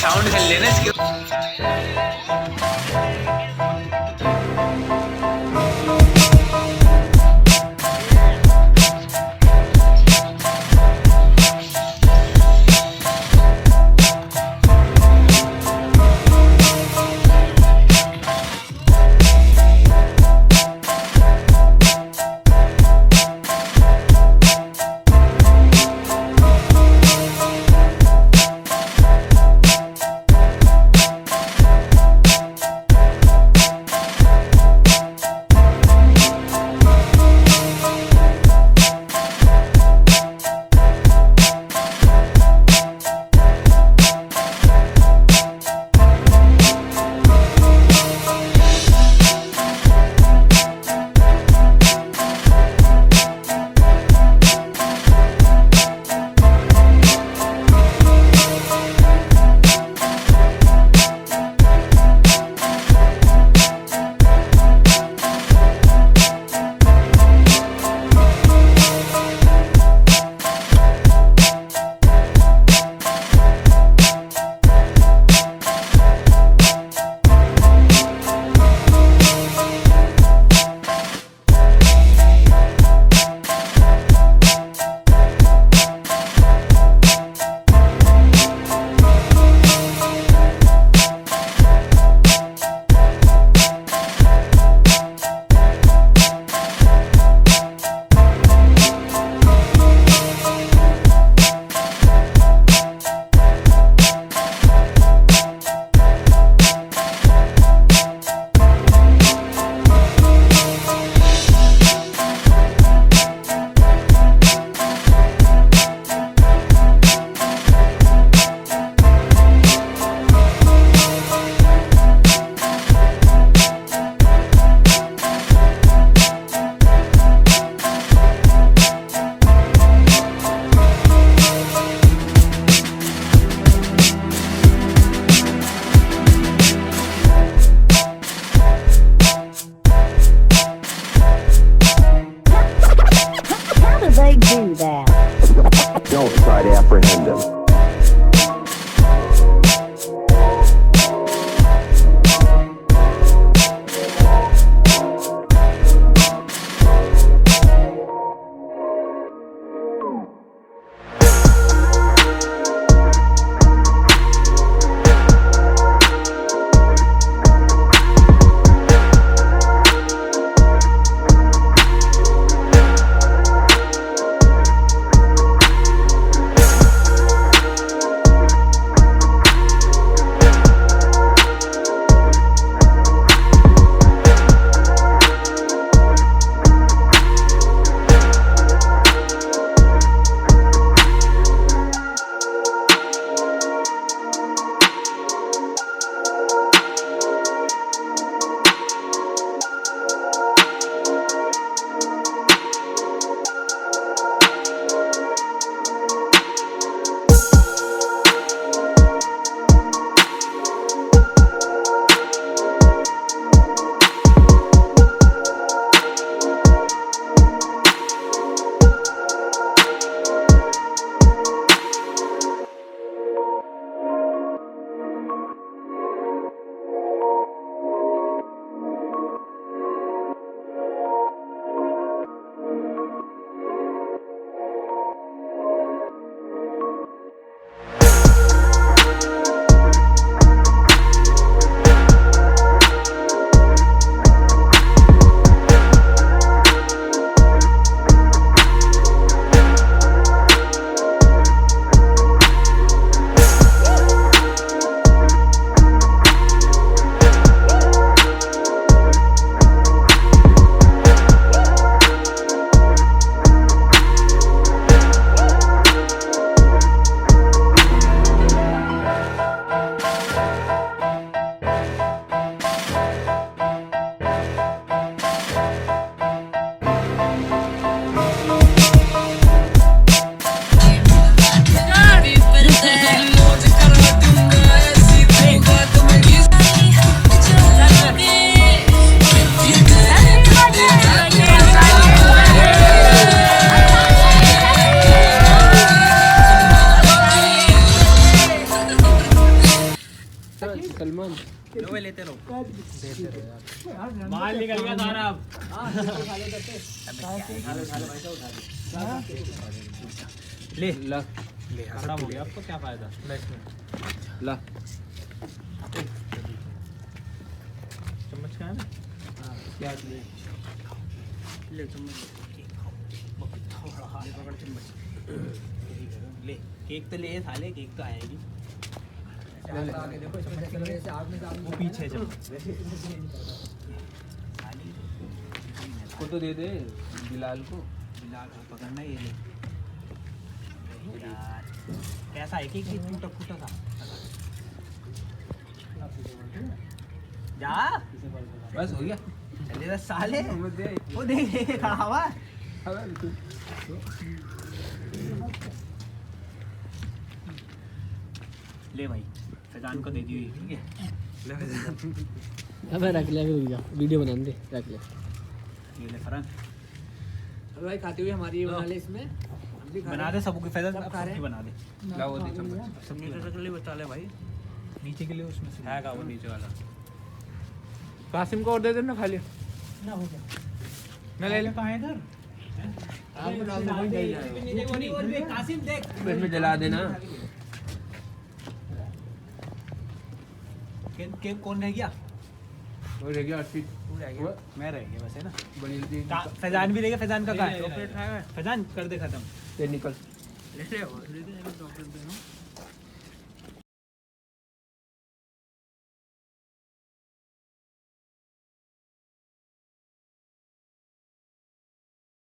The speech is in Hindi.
साउंड कर लेना इसके। do that. Don't try to apprehend him. माल निकल गया सारा अब। ले ला ले खराब हो गया आपको क्या फायदा। ला चम्मच का है ना क्या ले चम्मच पकड़ चम्मच ले केक तो ले साले केक तो आएगी वो पीछे को तो दे दे बिलाल को पकड़ना ये ले यार कैसा है केक टूटा फूटा था जा बस हो गया चले जा साले वो देख खड़ा हुआ ले भाई फैजान को दे दी हुई ठीक है अबे रख ले रुक जा वीडियो बना दे रख ले ये ले फरहान भाई खाते हुए हमारी ये बना ले इसमें बना दे सबको फैजान सबकी बना दे ला वो दे चम्मच सब नीचे के लिए बता ले भाई नीचे के लिए उसमें से है वो नीचे वाला कासिम को और दे देना खा लिया ना हो गया मैं ले ले कहाँ है इधर कासिम देख इसमें जला देना केक कौन रह गया वो रह गया अर्पित मैं रह गया बस है ना बड़ी फैजान भी रह गया फैजान का कहाँ है फैजान कर दे खत्म ये निकल ले ले चॉकलेट दे